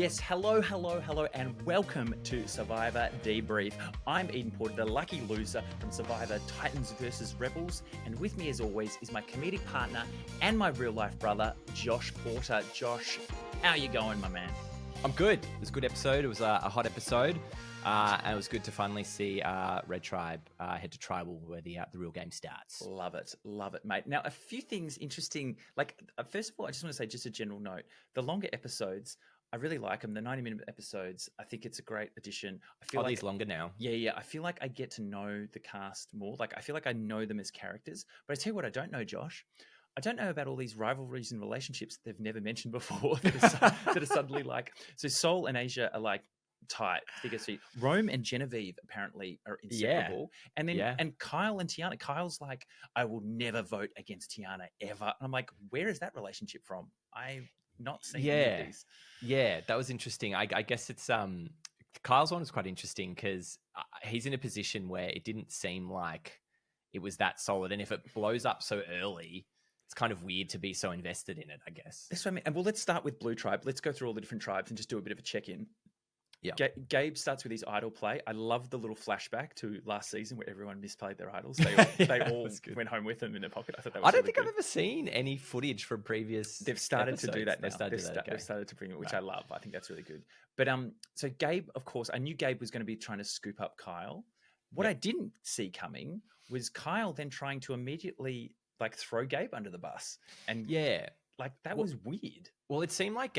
Yes, hello, and welcome to Survivor Debrief. I'm Eden Porter, the lucky loser from Survivor Titans vs. Rebels, and with me as always is my comedic partner and my real-life brother, Josh Porter. Josh, how you going, my man? I'm good. It was a good episode. It was a hot episode, and it was good to finally see Red Tribe head to Tribal where the real game starts. Love it, mate. Now, a few things interesting. First of all, I just want to say just a general note. The longer episodes, I really like them. The 90-minute episodes, I think it's a great addition. I feel these longer now. Yeah. I feel like I get to know the cast more. Like, I feel like I know them as characters. But I tell you what I don't know, Josh. I don't know about all these rivalries and relationships they've never mentioned before that are suddenly like... So Seoul and Asia are like tight, thick as thieves. Rome and Genevieve apparently are inseparable. And then and Kyle and Tiana. Kyle's like, I will never vote against Tiana ever. And I'm like, where is that relationship from? I've not seen any of these. Yeah, that was interesting. I guess it's Kyle's one was quite interesting because he's in a position where it didn't seem like it was that solid, and if it blows up so early, it's kind of weird to be so invested in it, I guess. That's what I mean. And well, let's start with Blue Tribe. Let's go through all the different tribes and just do a bit of a check-in. Yeah. Gabe starts with his idol play. I love the little flashback to last season where everyone misplayed their idols. They all went home with them in their pocket. I thought that was I don't really think good. I've ever seen any footage from previous. They've started episodes. to do that now. They've started to bring it, which I love. I think that's really good. But so Gabe, of course, I knew Gabe was going to be trying to scoop up Kyle. What I didn't see coming was Kyle then trying to immediately like throw Gabe under the bus. And that was weird. Well, it seemed like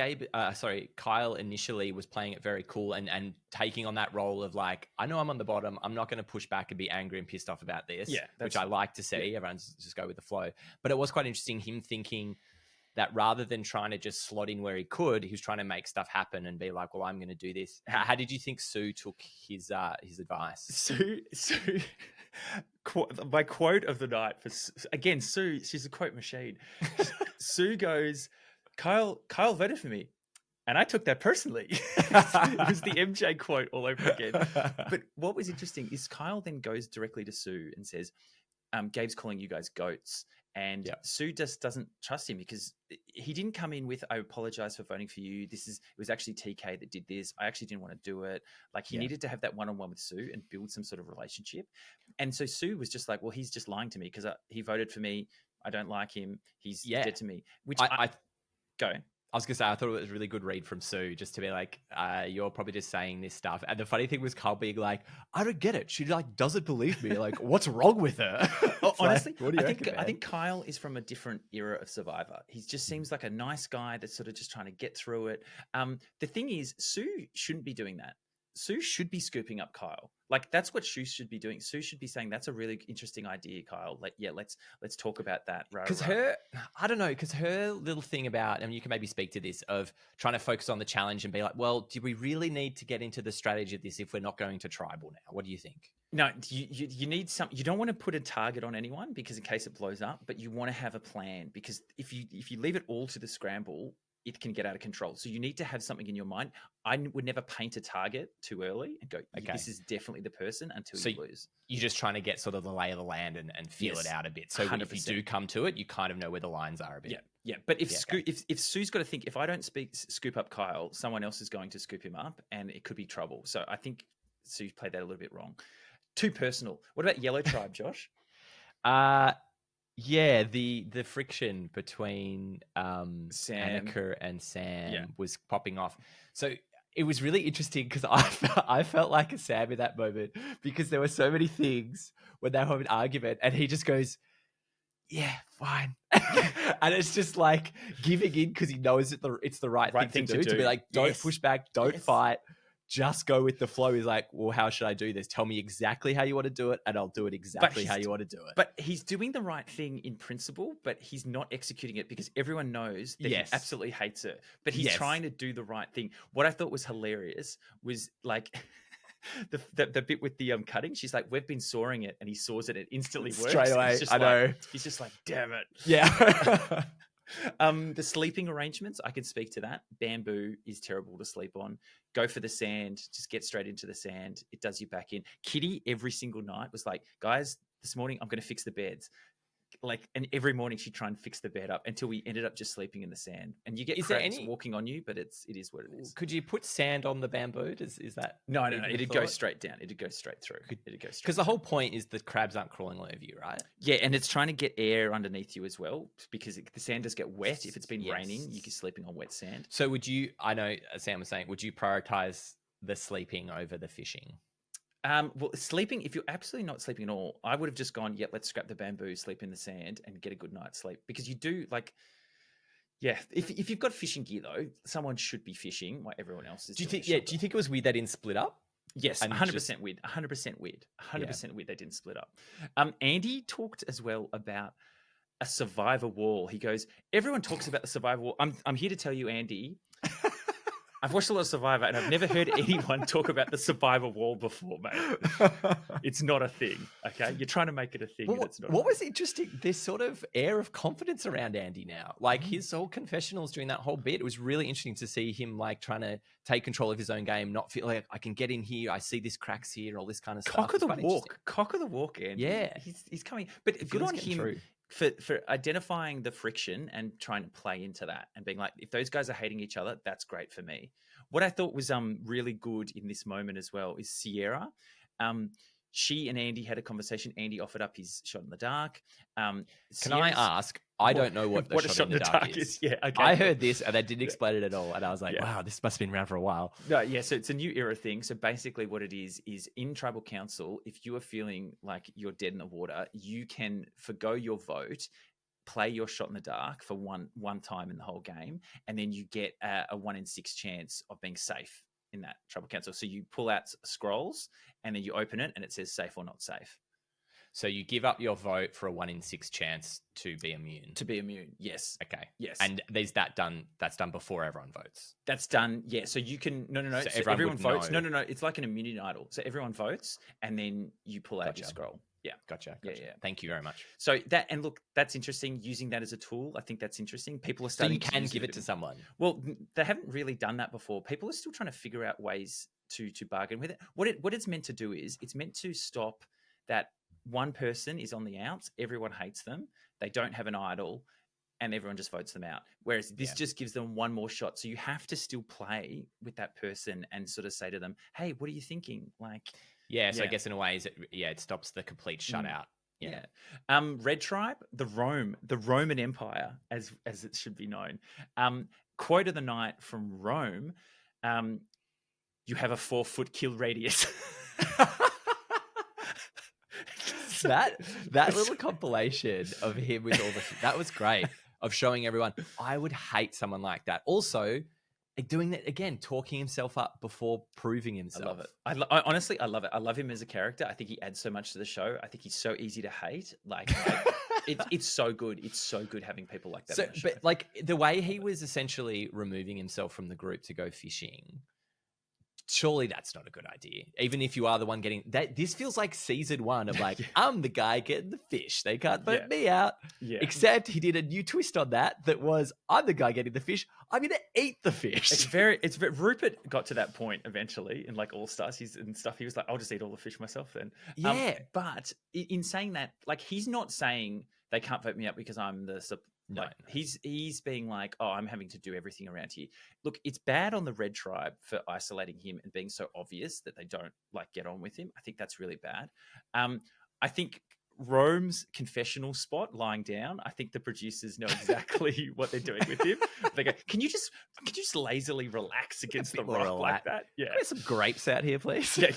Kyle initially was playing it very cool and taking on that role of like, I know I'm on the bottom. I'm not going to push back and be angry and pissed off about this, which I like to see. Everyone's just go with the flow. But it was quite interesting, him thinking that rather than trying to just slot in where he could, he was trying to make stuff happen and be like, well, I'm going to do this. How did you think Sue took his advice? Sue, my quote of the night again, Sue, she's a quote machine. Sue goes, Kyle voted for me, and I took that personally. It was the MJ quote all over again. But what was interesting is Kyle then goes directly to Sue and says, Gabe's calling you guys goats. And Sue just doesn't trust him because he didn't come in with, I apologize for voting for you. It was actually TK that did this. I actually didn't want to do it. Like, he needed to have that one-on-one with Sue and build some sort of relationship. And so Sue was just like, well, he's just lying to me because he voted for me. I don't like him. He's dead to me. Which go. I was going to say, I thought it was a really good read from Sue, just to be like, you're probably just saying this stuff. And the funny thing was Carl being like, I don't get it. She like doesn't believe me. Like, what's wrong with her? Honestly, I think Kyle is from a different era of Survivor. He just seems like a nice guy that's sort of just trying to get through it. The thing is, Sue shouldn't be doing that. Sue should be scooping up Kyle. Like, that's what Sue should be doing. Sue should be saying, that's a really interesting idea, Kyle. Like, let's talk about that. Because her little thing about, and you can maybe speak to this, of trying to focus on the challenge and be like, well, do we really need to get into the strategy of this if we're not going to tribal now? What do you think? No, you need something. You don't want to put a target on anyone because in case it blows up, but you want to have a plan because if you leave it all to the scramble, it can get out of control. So you need to have something in your mind. I would never paint a target too early and go, this is definitely the person until you lose. You're just trying to get sort of the lay of the land and feel it out a bit. So 100%. If you do come to it, you kind of know where the lines are a bit. Yeah. But if Sue's got to think, if I don't scoop up Kyle, someone else is going to scoop him up and it could be trouble. So I think Sue played that a little bit wrong. Too personal. What about Yellow Tribe, Josh? Yeah, the friction between Annika and Sam was popping off. So it was really interesting because I felt like a Sam in that moment because there were so many things when they were having an argument and he just goes, yeah, fine. And it's just like giving in because he knows it's the right thing to do. To be like, don't push back, don't fight. Just go with the flow. He's like, well, how should I do this? Tell me exactly how you want to do it, and I'll do it exactly how you want to do it. But he's doing the right thing in principle, but he's not executing it because everyone knows that he absolutely hates it. But he's trying to do the right thing. What I thought was hilarious was like the bit with the cutting. She's like, we've been sawing it, and he saws it. It instantly works. Straight away. I know. He's just like, damn it. Yeah. The sleeping arrangements, I can speak to that. Bamboo is terrible to sleep on. Go for the sand. Just get straight into the sand. It does you back in. Kitty every single night was like, guys, this morning I'm going to fix the beds. and every morning she'd try and fix the bed up until we ended up just sleeping in the sand. And you get crabs walking on you, but it is what it is. Could you put sand on the bamboo? Is that no? It'd go straight down. It'd go straight through. Because the whole point is the crabs aren't crawling all over you, right? Yeah, and it's trying to get air underneath you as well, because the sand does get wet. If it's been raining, you're sleeping on wet sand. So would you? I know, as Sam was saying, would you prioritize the sleeping over the fishing? Well, sleeping, if you're absolutely not sleeping at all, I would have just gone, let's scrap the bamboo, sleep in the sand, and get a good night's sleep. Because you do, if you've got fishing gear, though, someone should be fishing while everyone else is. Do you think it was weird they didn't split up? Yes, 100% weird. 100% weird. 100% weird they didn't split up. Andy talked as well about a survivor wall. He goes, everyone talks about the survivor wall. I'm here to tell you, Andy, I've watched a lot of Survivor, and I've never heard anyone talk about the survivor wall before, mate. It's not a thing, okay? You're trying to make it a thing. Well, what was interesting, this sort of air of confidence around Andy now. Like, his whole confessionals during that whole bit, it was really interesting to see him, like, trying to take control of his own game, not feel like, I can get in here, I see this cracks here, all this kind of stuff. Cock of the walk, Andy. Yeah. He's coming. But good on him. For identifying the friction and trying to play into that and being like, if those guys are hating each other, that's great for me. What I thought was really good in this moment as well is Sierra. She and Andy had a conversation. Andy offered up his shot in the dark. Can I ask? I don't know what a shot in the dark is. Yeah, okay. I heard this and they didn't explain it at all. And I was like, wow, this must have been around for a while. No, yeah, so it's a new era thing. So basically what it is in tribal council, if you are feeling like you're dead in the water, you can forgo your vote, play your shot in the dark for one time in the whole game, and then you get a 1 in 6 chance of being safe in that tribal council. So you pull out scrolls and then you open it and it says safe or not safe. So you give up your vote for a 1 in 6 chance to be immune. To be immune, yes. Okay. Yes. And there's that done. That's done before everyone votes. That's done. Yeah. So you can no. So everyone votes. No. It's like an immunity idol. So everyone votes, and then you pull out your scroll. Yeah. Gotcha. Yeah. Thank you very much. So that's interesting. Using that as a tool, I think that's interesting. People are starting. So you can give it to someone. Well, they haven't really done that before. People are still trying to figure out ways to bargain with it. What it's meant to do is it's meant to stop that one person is on the outs. Everyone hates them. They don't have an idol, and everyone just votes them out. Whereas this just gives them one more shot. So you have to still play with that person and sort of say to them, "Hey, what are you thinking?" Like. Yeah, so I guess in a way, it stops the complete shutout. Yeah. Red Tribe, the Roman Empire, as it should be known. Quote of the night from Rome: "You have a 4-foot kill radius." that little compilation of him with all that was great. Of showing everyone, I would hate someone like that. Also, doing that again, talking himself up before proving himself. I love it. I honestly, I love it. I love him as a character. I think he adds so much to the show. I think he's so easy to hate. It's so good. It's so good having people like that. So, but like the way he was essentially removing himself from the group to go fishing. Surely that's not a good idea. Even if you are the one getting that, this feels like season 1 of like, I'm the guy getting the fish. They can't vote me out. Yeah. Except he did a new twist on that was, I'm the guy getting the fish. I'm going to eat the fish. It's very Rupert got to that point eventually in like All Stars and stuff. He was like, I'll just eat all the fish myself then. Yeah. But in saying that, like, he's not saying they can't vote me out because I'm the No. He's being like, oh, I'm having to do everything around here. Look, it's bad on the Red Tribe for isolating him and being so obvious that they don't like get on with him. I think that's really bad. I think Rome's confessional spot lying down, I think the producers know exactly what they're doing with him. They go, can you just lazily relax against the rock like that? Yeah. Can we have some grapes out here, please? Yeah.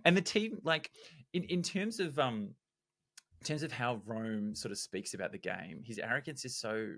And the team, like in terms of how Rome sort of speaks about the game, his arrogance is so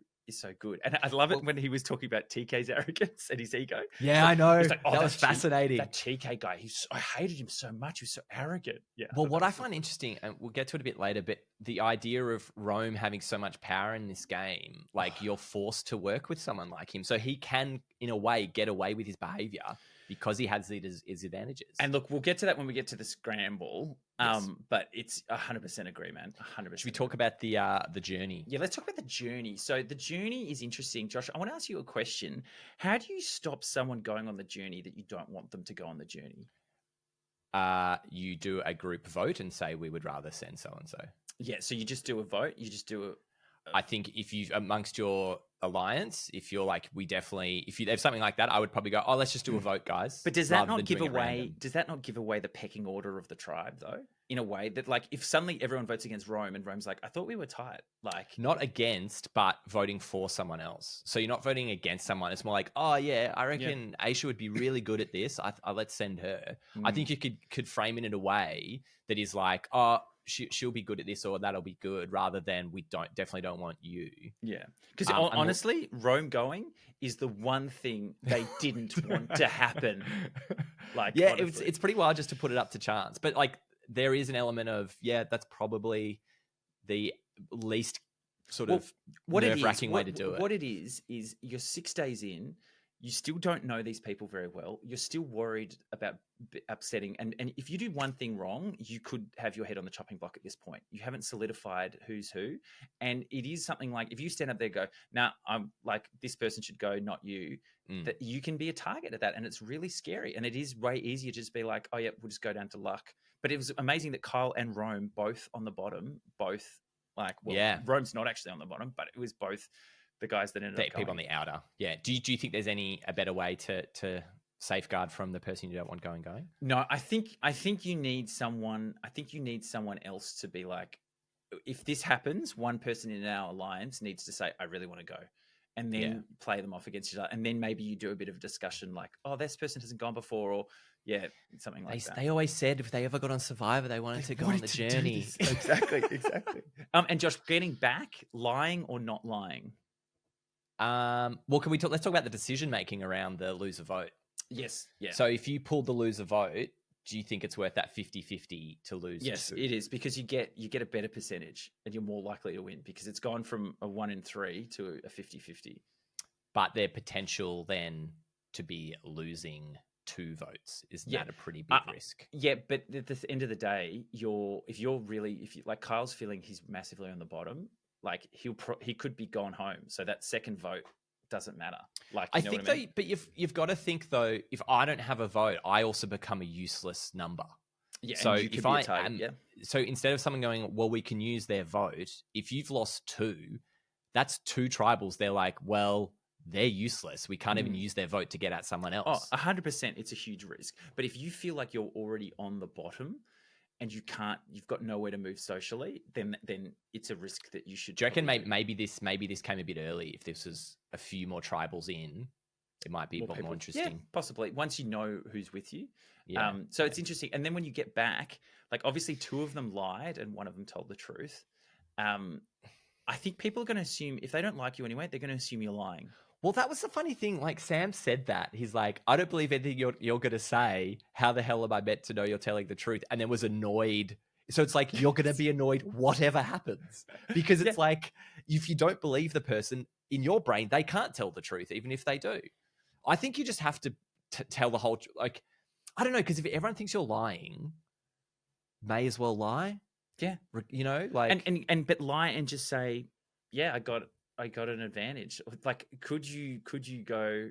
good. And I love it when he was talking about TK's arrogance and his ego. Yeah, I know. Like, that was fascinating. That TK guy, I hated him so much. He was so arrogant. Yeah. Well, what I find interesting, and we'll get to it a bit later, but the idea of Rome having so much power in this game, like you're forced to work with someone like him. So he can, in a way, get away with his behavior because he has his advantages. And look, we'll get to that when we get to the scramble. Yes. But it's 100% agree, man. 100%. Should we talk about the journey? Yeah, let's talk about the journey. So the journey is interesting. Josh, I want to ask you a question. How do you stop someone going on the journey that you don't want them to go on the journey? You do a group vote and say we would rather send so-and-so. Yeah, so you just do a vote. You just do a I think if you amongst your alliance, if you're like, we definitely, if you have something like that, I would probably go, oh, let's just do a vote, guys. But does that not give away? Does that not give away the pecking order of the tribe, though? In a way that, like, if suddenly everyone votes against Rome and Rome's like, I thought we were tight, like, not against, but voting for someone else. So you're not voting against someone. It's more like, oh yeah, I reckon Aisha would be really good at this. Let's send her. I think you could frame it in a way that is like, oh, she'll be good at this, or that'll be good, rather than we definitely don't want you. Yeah, because honestly, Rome going is the one thing they didn't want to happen. Like, yeah, it's pretty wild just to put it up to chance, but like there is an element of that's probably the least sort of nerve-wracking way to do it. What it is you're 6 days in. You still don't know these people very well. You're still worried about upsetting. And if you do one thing wrong, you could have your head on the chopping block at this point. You haven't solidified who's who. And it is something like, if you stand up there and go, now I'm like, this person should go, not you, that you can be a target of that. And it's really scary. And it is way easier to just be like, oh yeah, we'll just go down to luck. But it was amazing that Kyle and Rome, both on the bottom, Rome's not actually on the bottom, but it was both the guys that ended up going. People on the outer. Yeah. Do you think there's a better way to safeguard from the person you don't want going? No, I think you need someone. I think you need someone else to be like, if this happens, one person in our alliance needs to say, I really want to go. And then play them off against each other. And then maybe you do a bit of discussion like, oh, this person hasn't gone before, or something like that. They always said if they ever got on Survivor, they wanted to go on the journey. Exactly. And Josh, getting back, lying or not lying? Well, let's talk about the decision making around the loser vote. Yes. Yeah. So if you pulled the loser vote, do you think it's worth that 50-50 to lose? Yes, it is, because you get a better percentage and you're more likely to win, because it's gone from a 1 in 3 to a 50-50. But their potential then to be losing 2 votes, isn't that a pretty big risk? Yeah, but at the end of the day, if you like, Kyle's feeling he's massively on the bottom, like he could be gone home. So that second vote doesn't matter. Like, I think though, but you've got to think though, if I don't have a vote, I also become a useless number. Yeah. So if I am, so instead of someone going, well, we can use their vote. If you've lost 2, that's 2 tribals. They're like, well, they're useless. We can't even use their vote to get at someone else. Oh, 100%. It's a huge risk. But if you feel like you're already on the bottom and you've got nowhere to move socially, then it's a risk that you should. Do you reckon maybe this came a bit early? If this was a few more tribals in, it might be more interesting. Yeah, possibly. Once you know who's with you. Yeah. So it's interesting. And then when you get back, like, obviously 2 of them lied and 1 of them told the truth. I think people are going to assume, if they don't like you anyway, they're going to assume you're lying. Well, that was the funny thing. Like, Sam said that. He's like, I don't believe anything you're going to say. How the hell am I meant to know you're telling the truth? And then was annoyed. So it's like, you're going to be annoyed whatever happens. Because it's like, if you don't believe the person, in your brain, they can't tell the truth, even if they do. I think you just have to tell the whole, like, I don't know, because if everyone thinks you're lying, may as well lie. Yeah. You know, like. But lie and just say, yeah, I got an advantage. Like, could you go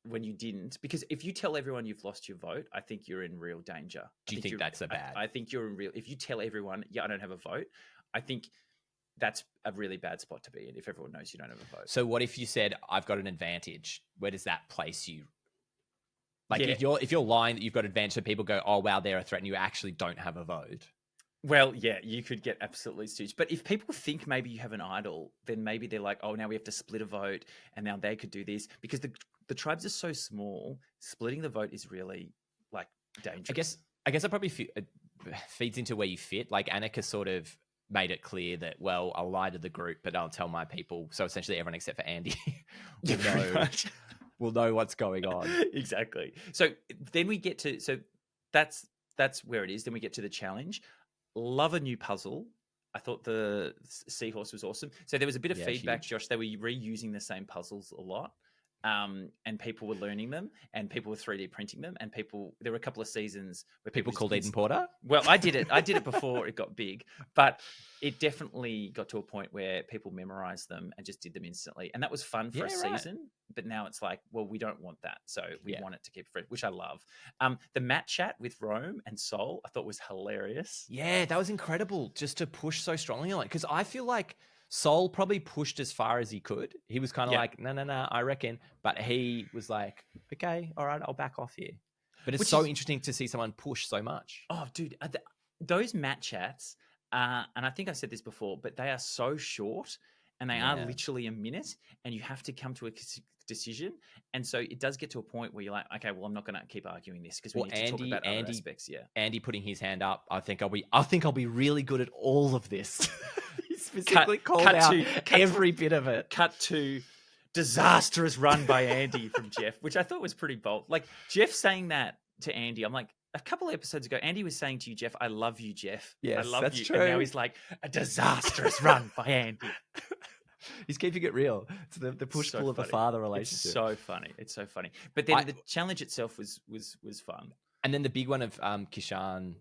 when you didn't? Because if you tell everyone you've lost your vote, I think you're in real danger. Do you think that's a bad? I think you're in real. If you tell everyone, I don't have a vote, I think that's a really bad spot to be in. If everyone knows you don't have a vote. So what if you said, I've got an advantage? Where does that place you? Like, if you're lying that you've got advantage, so people go, oh wow, they're a threat, and you actually don't have a vote. Well, yeah, you could get absolutely stooged. But if people think maybe you have an idol, then maybe they're like, oh, now we have to split a vote, and now they could do this. Because the tribes are so small, splitting the vote is really, like, dangerous. I guess that probably feeds into where you fit. Like, Annika sort of made it clear that, well, I'll lie to the group, but I'll tell my people. So essentially everyone except for Andy will know what's going on. Exactly. So then we get to, so that's where it is. Then we get to the challenge. Love a new puzzle. I thought the seahorse was awesome. So there was a bit of feedback, Josh. They were reusing the same puzzles a lot. And people were learning them, and people were 3D printing them, and there were a couple of seasons where people called Eden Porter. Well, I did it before it got big, but it definitely got to a point where people memorized them and just did them instantly. And that was fun for a season. But now it's like, well, we don't want that. So we want it to keep fresh, which I love. The Matt chat with Rome and Sol, I thought was hilarious. Yeah, that was incredible just to push so strongly on it. Because I feel like Sol probably pushed as far as he could. He was kind of like, no, I reckon. But he was like, okay, all right, I'll back off here. But it's interesting to see someone push so much. Oh, dude, those Matt chats, and I think I said this before, but they are so short and they are literally a minute and you have to come to a decision. And so it does get to a point where you're like, okay, well, I'm not going to keep arguing this because we need to talk about other aspects. Yeah. Andy putting his hand up. I think I'll be really good at all of this. He specifically called out every bit of it. Cut to disastrous run by Andy from Jeff, which I thought was pretty bold. Like Jeff saying that to Andy, I'm like, a couple of episodes ago, Andy was saying to you, Jeff, I love you, Jeff. Yes, I love that's you. true. And now he's like, a disastrous run by Andy. He's keeping it real. It's the push-pull of a father relationship. It's so funny. It's so funny. But then the challenge itself was fun. And then the big one of Kishan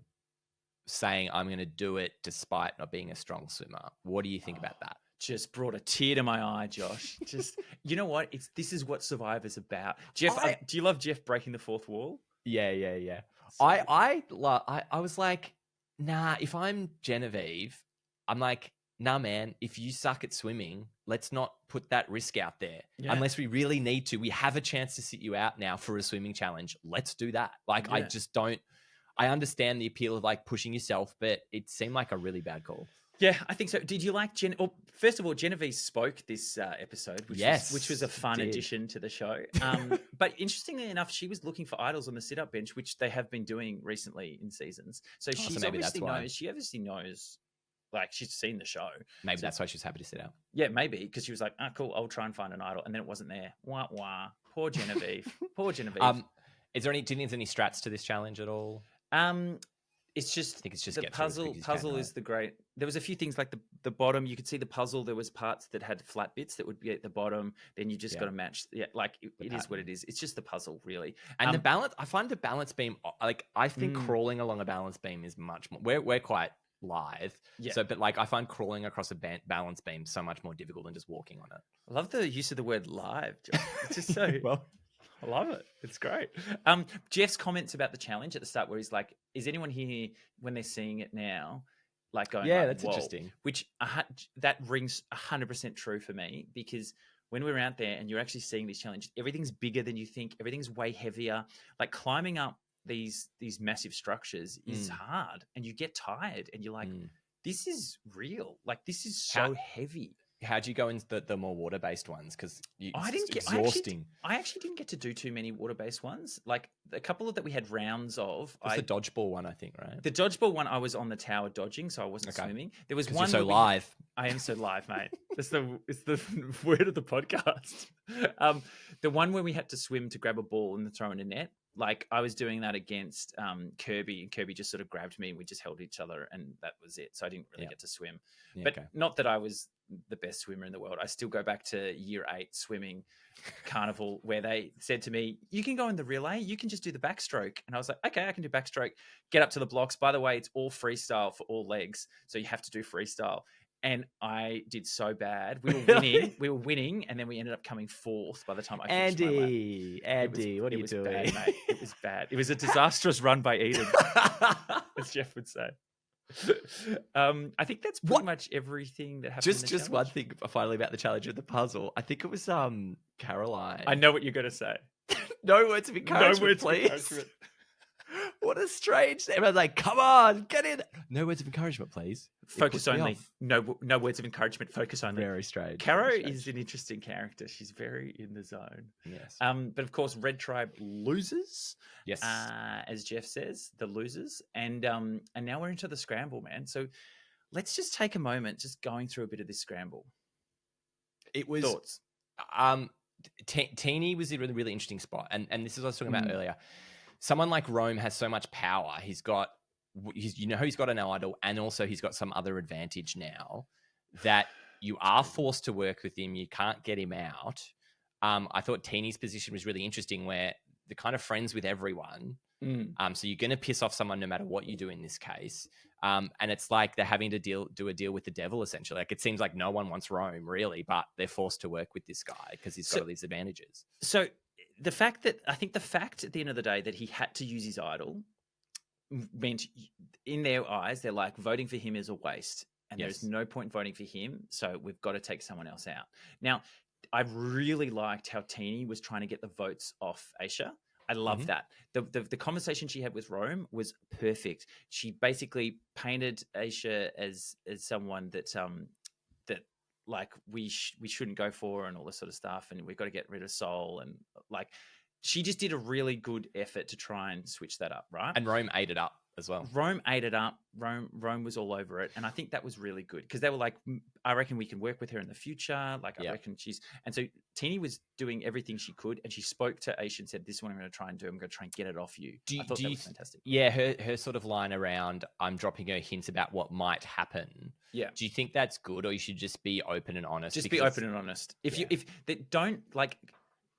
saying, I'm going to do it despite not being a strong swimmer. What do you think about that? Just brought a tear to my eye, Josh. Just, you know what? This is what Survivor's about. Jeff, do you love Jeff breaking the fourth wall? Yeah. So, I was like, nah, if I'm Genevieve, I'm like, nah, man, if you suck at swimming, let's not put that risk out there. Yeah. Unless we really need to. We have a chance to sit you out now for a swimming challenge. Let's do that. Like, I just don't, I understand the appeal of like pushing yourself, but it seemed like a really bad call. Yeah, I think so. Did you like first of all, Genevieve spoke this episode, which was a fun addition to the show. But interestingly enough, she was looking for idols on the sit-up bench, which they have been doing recently in seasons. So she obviously knows, like she's seen the show. Maybe that's why she was happy to sit out. Yeah, maybe because she was like, cool, I'll try and find an idol, and then it wasn't there. Wah wah. Poor Genevieve. Poor Genevieve. Do you think there's any strats to this challenge at all? It's just, I think it's just the puzzle is the great. There was a few things like the bottom. You could see the puzzle. There was parts that had flat bits that would be at the bottom. Then you just got to match. Yeah, like it is what it is. It's just the puzzle, really. And the balance. I find the balance beam. Like I think crawling along a balance beam is much more. We're quite lithe. Yeah. So, but like I find crawling across a balance beam so much more difficult than just walking on it. I love the use of the word live. It's just so well. I love it. It's great. Jeff's comments about the challenge at the start where he's like, is anyone here when they're seeing it now, like going, yeah, that's interesting. Which that rings 100% true for me because when we're out there and you're actually seeing these challenges, everything's bigger than you think. Everything's way heavier. Like climbing up these massive structures is hard and you get tired and you're like, this is real. Like this is so heavy. How'd you go into the more water-based ones? Because it's exhausting. I actually didn't get to do too many water-based ones. Like a couple that we had rounds of. It was the dodgeball one, I think, right? The dodgeball one, I was on the tower dodging, so I wasn't swimming. There was one. You're so live. I am so live, mate. It's the word of the podcast. The one where we had to swim to grab a ball and throw in a net. Like I was doing that against Kirby, and Kirby just sort of grabbed me and we just held each other and that was it. So I didn't really get to swim. Yeah, but not that I was the best swimmer in the world. I still go back to year 8 swimming carnival where they said to me, you can go in the relay, you can just do the backstroke. And I was like, okay, I can do backstroke. Get up to the blocks. By the way, it's all freestyle for all legs. So you have to do freestyle. And I did so bad. We were winning, and then we ended up coming 4th by the time I finished my lap. Andy, what are you doing? Bad, mate. It was bad. It was a disastrous run by Eden, as Jeff would say. I think that's pretty much everything that happened. Just one thing finally about the challenge of the puzzle. I think it was Caroline. I know what you're going to say. No words of encouragement, please. What a strange. Everyone's like, come on, get in. No words of encouragement, please. Focus only. No words of encouragement. Focus only. Very strange. Caro is an interesting character. She's very in the zone. Yes. But of course, Red Tribe loses. Yes. As Jeff says, the losers. And now we're into the scramble, man. So let's just take a moment, just going through a bit of this scramble. It was thoughts. Teeny was in a really interesting spot, and this is what I was talking about earlier. Someone like Rome has so much power. He's got an idol, and also he's got some other advantage now that you are forced to work with him. You can't get him out. I thought Teeny's position was really interesting, where kind of friends with everyone. So you're going to piss off someone no matter what you do in this case. And it's like they're having to do a deal with the devil, essentially. Like, it seems like no one wants Rome, really, but they're forced to work with this guy because he's got all these advantages. So the fact at the end of the day that he had to use his idol meant, in their eyes, they're like, voting for him is a waste. And there's no point in voting for him, so we've got to take someone else out. Now, I really liked how Teeny was trying to get the votes off Aisha. I love that. The conversation she had with Rome was perfect. She basically painted Aisha as someone that like we shouldn't go for, and all this sort of stuff, and we've got to get rid of Sol, and like she just did a really good effort to try and switch that up, right? And Rome ate it up as well. Rome ate it up. Rome was all over it, and I think that was really good because they were like, I reckon we can work with her in the future. Like, I reckon and so Teeny was doing everything she could, and she spoke to Aisha and said, "This is what I'm going to try and do. I'm going to try and get it off you." I thought that was fantastic. Yeah, her sort of line around, I'm dropping her hints about what might happen. Yeah. Do you think that's good, or you should just be open and honest? Just be open and honest. If they don't, like,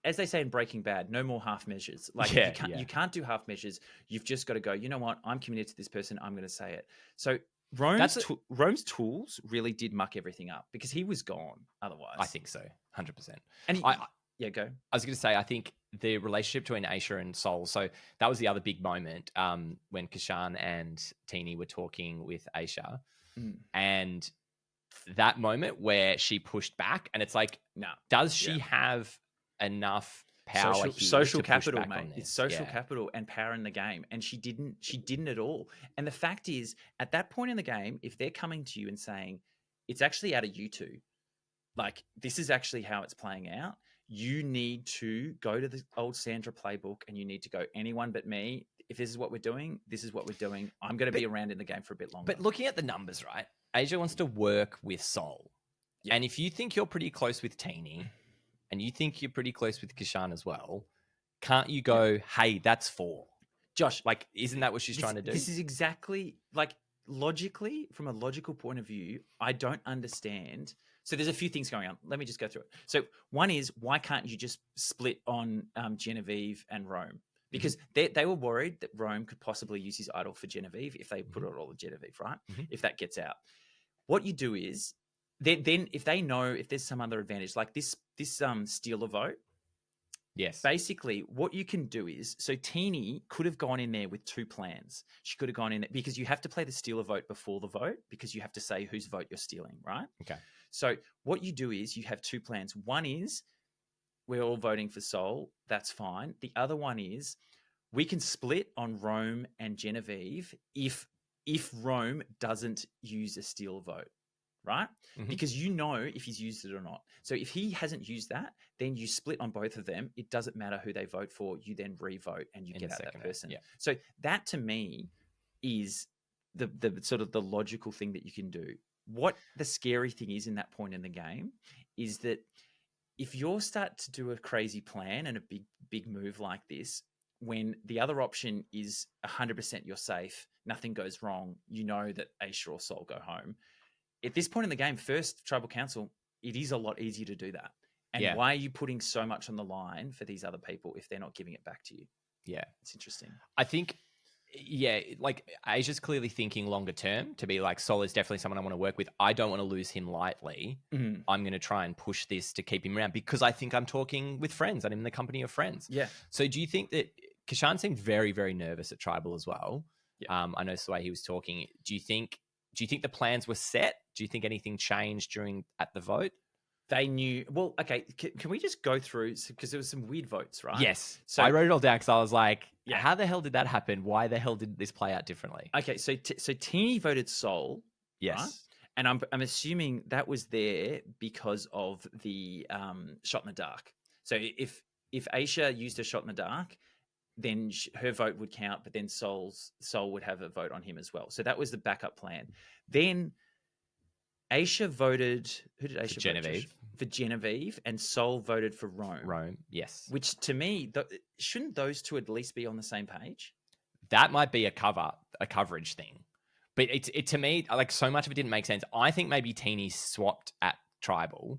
as they say in Breaking Bad, no more half measures. Like, you can't do half measures. You've just got to go, you know what? I'm committed to this person. I'm going to say it. So Rome's tools really did muck everything up because he was gone otherwise. I think so, 100%. And go. I was going to say, I think the relationship between Aisha and Sol, so that was the other big moment when Kashan and Teeny were talking with Aisha. And that moment where she pushed back, and it's like, does she have enough power, social capital, mate? It's social capital and power in the game, and she didn't at all. And the fact is, at that point in the game, if they're coming to you and saying it's actually out of you two, like, this is actually how it's playing out, you need to go to the old Sandra playbook, and you need to go, anyone but me. If this is what we're doing, this is what we're doing. I'm going to be around in the game for a bit longer. But looking at the numbers, right? Asia wants to work with Sol. And if you think you're pretty close with Teeny, and you think you're pretty close with Kashan as well, can't you go, hey, that's 4? Josh, like, isn't that what she's trying to do? This is exactly, like, logically, from a logical point of view, I don't understand. So there's a few things going on. Let me just go through it. So one is, why can't you just split on Genevieve and Rome? Because they were worried that Rome could possibly use his idol for Genevieve if they put it all on Genevieve, right? If that gets out. What you do is, then if they know if there's some other advantage, like this steal a vote, basically what you can do is, so Teeny could have gone in there with 2 plans. She could have gone in there, because you have to play the steal a vote before the vote, because you have to say whose vote you're stealing, right? Okay. So what you do is, you have 2 plans. One is, we're all voting for Sol. That's fine. The other one is, we can split on Rome and Genevieve if Rome doesn't use a steal vote, right? Because you know if he's used it or not. So if he hasn't used that, then you split on both of them. It doesn't matter who they vote for. You then re-vote and you get out that person. Yeah. So that, to me, is the sort of the logical thing that you can do. What the scary thing is in that point in the game is that if you start to do a crazy plan and a big move like this, when the other option is 100% you're safe, nothing goes wrong, you know that Aisha or Sol go home. At this point in the game, first Tribal Council, it is a lot easier to do that. And why are you putting so much on the line for these other people if they're not giving it back to you? Yeah, it's interesting. I think, like, Asia's clearly thinking longer term to be like, Sol is definitely someone I want to work with. I don't want to lose him lightly. I'm going to try and push this to keep him around because I think I'm talking with friends and I'm in the company of friends. Yeah. So do you think that Kashan seemed very, very nervous at Tribal as well? Yeah. I noticed the way he was talking. Do you think the plans were set? Do you think anything changed at the vote? They knew. Well, okay. Can we just go through, because there was some weird votes, right? Yes. So I wrote it all down because I was like, how the hell did that happen? Why the hell did this play out differently? Okay, so Teeny voted Sol. Yes. Right? And I'm assuming that was there because of the shot in the dark. So if Aisha used a shot in the dark, then her vote would count, but then Sol would have a vote on him as well. So that was the backup plan. Then Aisha voted. Who did Aisha vote? Genevieve. For Genevieve, and Sol voted for Rome. Rome, yes. Which, to me, shouldn't those two at least be on the same page? That might be a coverage thing, but it to me, like, so much of it didn't make sense. I think maybe Teeny swapped at Tribal,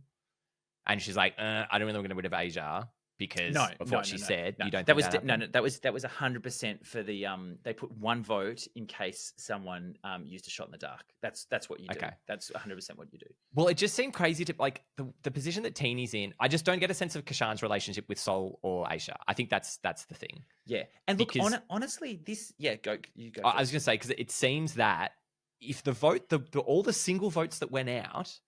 and she's like, I don't really want to get rid of Asia. because No, of no, what she no, no, said. no. You don't That think was that happened? no, that was 100% for the they put one vote in case someone used a shot in the dark. That's what you do. Okay. That's 100% what you do. Well, it just seemed crazy to like the position that Teeny's in. I just don't get a sense of Kashan's relationship with Sol or Aisha. I think that's the thing. Yeah, and look, Because honestly, this go you go. I was going to say, because it seems that if the vote, all the single votes that went out,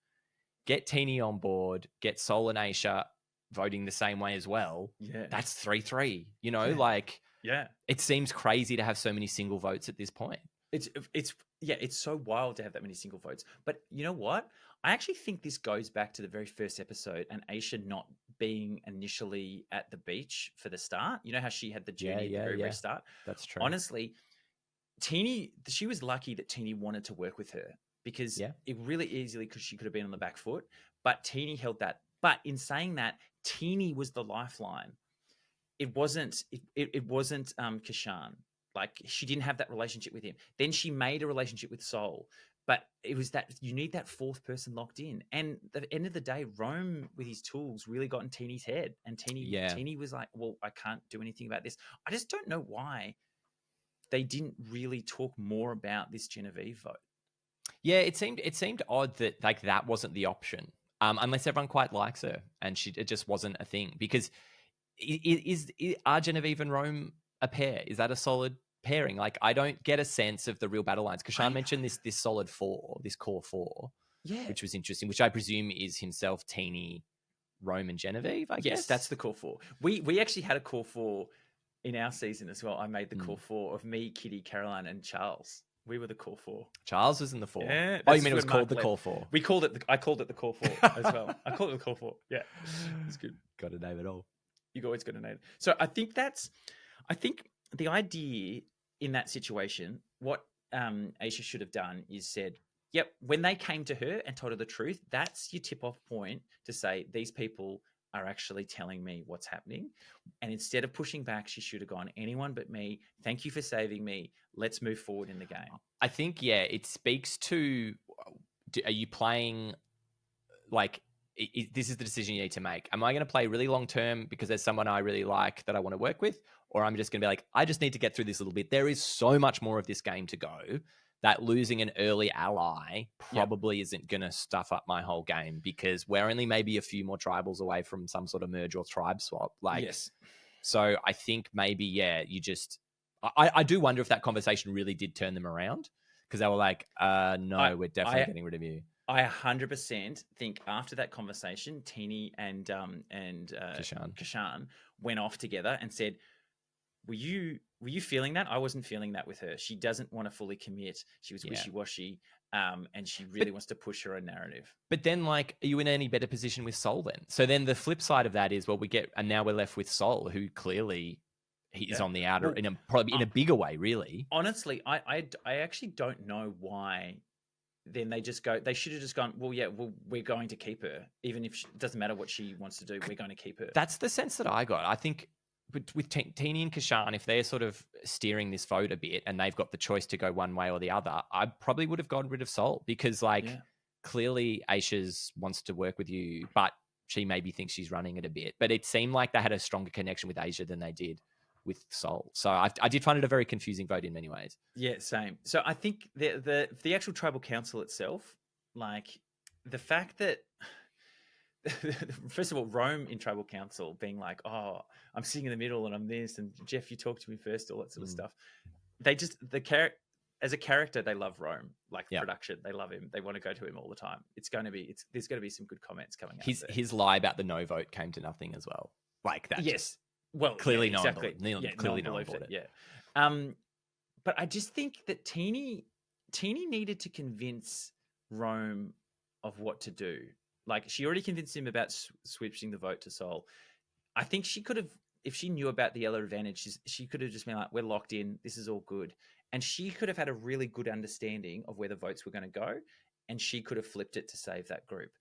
get Teeny on board, get Sol and Aisha voting the same way as well. Yeah, that's 3-3. You know, Yeah. like yeah. it seems crazy to have so many single votes at this point. It's so wild to have that many single votes. But you know what? I actually think this goes back to the very first episode and Aisha not being initially at the beach for the start. You know how she had the journey at the very, very start? That's true. Honestly, she was lucky that Teeny wanted to work with her because it really easily because she could have been on the back foot, but Teeny held that. But in saying that, Teeny was the lifeline. It wasn't Kashan. Like she didn't have that relationship with him. Then she made a relationship with Sol, but it was that you need that fourth person locked in. And at the end of the day, Rome with his tools really got in Teeny's head, and Teeny was like, "Well, I can't do anything about this." I just don't know why they didn't really talk more about this Genevieve vote. Yeah, it seemed odd that like that wasn't the option, unless everyone quite likes her, and it just wasn't a thing. Because are Genevieve and Rome a pair? Is that a solid pairing? Like I don't get a sense of the real battle lines. Kashan mentioned this solid four, this core four, which was interesting. Which I presume is himself, Teeny, Rome, and Genevieve. I guess yes, that's the core four. We actually had a core four in our season as well. I made the core four of me, Kitty, Caroline, and Charles. We were the core four. Charles was in the four. Yeah, oh, you mean it was called the core four? We called it. I called it the core four as well. I called it the core four. Yeah, it's good. Got to name it all. You've always got to name it. So I think the idea in that situation, what Aisha should have done is said, "Yep." When they came to her and told her the truth, that's your tip-off point to say these people are actually telling me what's happening. And instead of pushing back, she should have gone, anyone but me. Thank you for saving me. Let's move forward in the game. I think, it speaks to, are you playing, like, this is the decision you need to make. Am I going to play really long-term because there's someone I really like that I want to work with? Or I'm just going to be like, I just need to get through this a little bit. There is so much more of this game to go that losing an early ally probably isn't going to stuff up my whole game, because we're only maybe a few more tribals away from some sort of merge or tribe swap. So I think maybe, you just... I do wonder if that conversation really did turn them around, because they were like, no, we're definitely getting rid of you. I 100% think after that conversation, Teeny and Kashan went off together and said, were you feeling that? I wasn't feeling that with her. She doesn't want to fully commit. She was wishy-washy, and she really wants to push her own narrative. But then, like, are you in any better position with Sol then? So then the flip side of that is, and now we're left with Sol, who clearly is on the outer, probably in a bigger way, really. Honestly, I actually don't know why. Then they should have just gone, we're going to keep her. Even if it doesn't matter what she wants to do, we're going to keep her. That's the sense that I got. I think with Teeny and Kashan, if they're sort of steering this vote a bit and they've got the choice to go one way or the other, I probably would have gotten rid of Sol, because clearly Aisha's wants to work with you, but she maybe thinks she's running it a bit. But it seemed like they had a stronger connection with Aisha than they did with Sol. So I did find it a very confusing vote in many ways. Yeah, same. So I think the actual tribal council itself, like the fact that first of all, Rome in tribal council being like, oh, I'm sitting in the middle and I'm this, and Jeff, you talk to me first, all that sort of stuff. They just as a character, they love Rome. Like production, they love him. They want to go to him all the time. There's going to be some good comments coming out. His lie about the no vote came to nothing as well. Like that. Yes. Well, clearly exactly. Clearly no one bought it. Yeah. But I just think that Teeny needed to convince Rome of what to do. Like, she already convinced him about switching the vote to Sol. I think she could have, if she knew about the yellow advantage, she could have just been like, we're locked in. This is all good. And she could have had a really good understanding of where the votes were going to go. And she could have flipped it to save that group.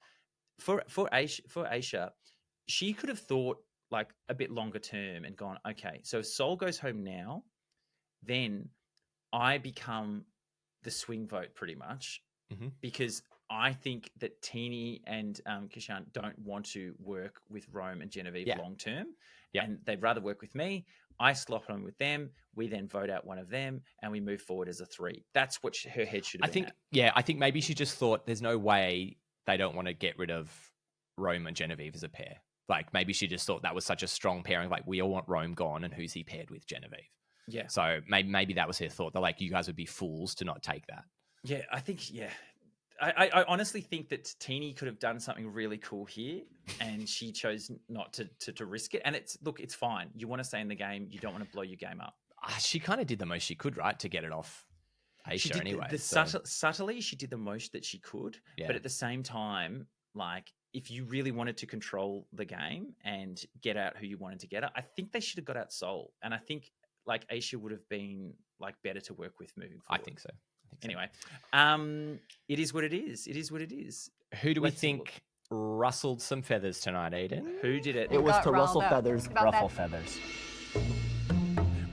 For Aisha, she could have thought like a bit longer term and gone, okay, so if Sol goes home now, then I become the swing vote pretty much, because I think that Teeny and Kashan don't want to work with Rome and Genevieve long term, and they'd rather work with me. I slot on with them. We then vote out one of them, and we move forward as a 3. That's what her head should have been at. Yeah, I think maybe she just thought there's no way they don't want to get rid of Rome and Genevieve as a pair. Like, maybe she just thought that was such a strong pairing. Like, we all want Rome gone, and who's he paired with? Genevieve. Yeah. So maybe that was her thought. They're like, you guys would be fools to not take that. Yeah, I think, I honestly think that Teenie could have done something really cool here, and she chose not to risk it. And it's fine. You want to stay in the game. You don't want to blow your game up. She kind of did the most she could, right, to get it off Aisha anyway. Subtly, she did the most that she could. Yeah. But at the same time, like, if you really wanted to control the game and get out who you wanted to get out, I think they should have got out Sol. And I think, like, Aisha would have been, like, better to work with moving forward. I think so. Anyway, it is what it is. It is what it is. Who do we think rustled some feathers tonight, Aiden? Who did it? It was to rustle feathers, ruffle feathers.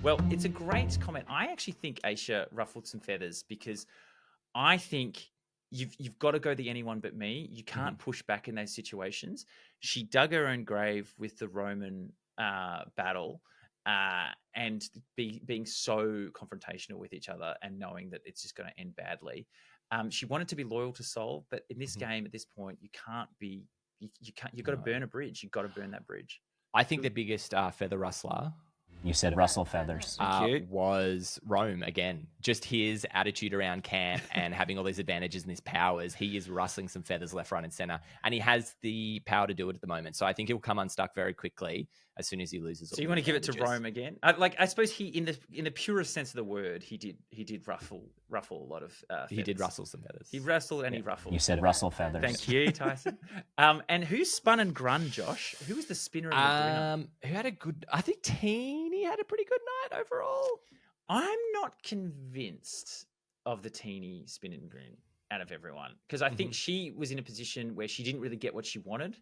Well, it's a great comment. I actually think Aisha ruffled some feathers because I think you've got to go the anyone but me. You can't push back in those situations. She dug her own grave with the Roman battle. And being so confrontational with each other and knowing that it's just going to end badly. She wanted to be loyal to Sol, but in this game at this point, you can't be. You've got to burn a bridge. You've got to burn that bridge. I think the biggest feather rustler. You said rustle feathers. Was Rome again. Just his attitude around camp and having all these advantages and these powers. He is rustling some feathers left, right, and center, and he has the power to do it at the moment. So I think he'll come unstuck very quickly as soon as he loses. So you want to give it to Rome again? I suppose he, in the purest sense of the word, he did ruffle a lot of. Feathers. He did rustle some feathers. He rustled and he ruffled. You said rustle feathers. Thank you, Tyson. And who spun and grun, Josh? Who was the spinner and the who had a good? I think Teenie had a pretty good night overall. I'm not convinced of the Teenie spin and grin out of everyone because I think she was in a position where she didn't really get what she wanted.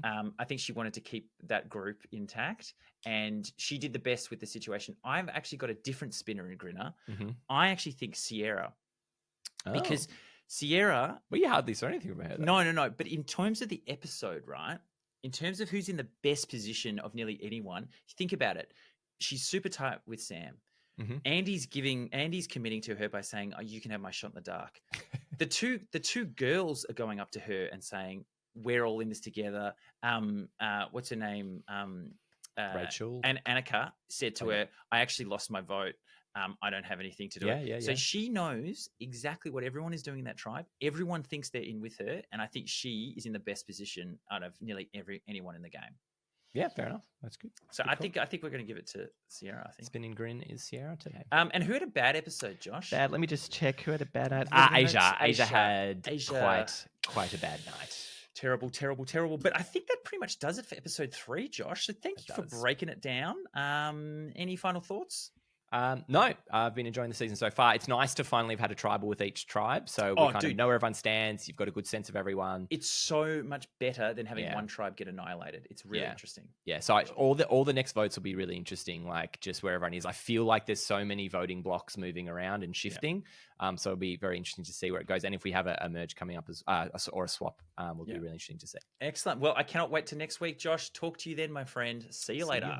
I think she wanted to keep that group intact, and she did the best with the situation. I've actually got a different spinner and grinner. I actually think Sierra, because Sierra. Well, you hardly saw anything about her. No. But in terms of the episode, right? In terms of who's in the best position of nearly anyone, think about it. She's super tight with Sam. Andy's committing to her by saying, "Oh, you can have my shot in the dark." the two girls are going up to her and saying, "We're all in this together." What's her name? Rachel. And Annika said to her, "I actually lost my vote. I don't have anything to do it." Yeah. So she knows exactly what everyone is doing in that tribe. Everyone thinks they're in with her, and I think she is in the best position out of nearly anyone in the game. Yeah, fair enough. That's good. So I think we're going to give it to Sierra. I think spinning grin is Sierra today. And who had a bad episode, Josh? Bad. Let me just check who had a bad night. Asia had quite a bad night. Terrible. But I think that pretty much does it for episode 3, Josh. So thank you for breaking it down. Any final thoughts? No, I've been enjoying the season so far. It's nice to finally have had a tribal with each tribe, so we kind of know where everyone stands. You've got a good sense of everyone. It's so much better than having one tribe get annihilated. It's really interesting. Yeah, so all the next votes will be really interesting, like just where everyone is. I feel like there's so many voting blocks moving around and shifting, so it'll be very interesting to see where it goes. And if we have a merge coming up or a swap, will be really interesting to see. Excellent. Well, I cannot wait to next week, Josh. Talk to you then, my friend. See you later.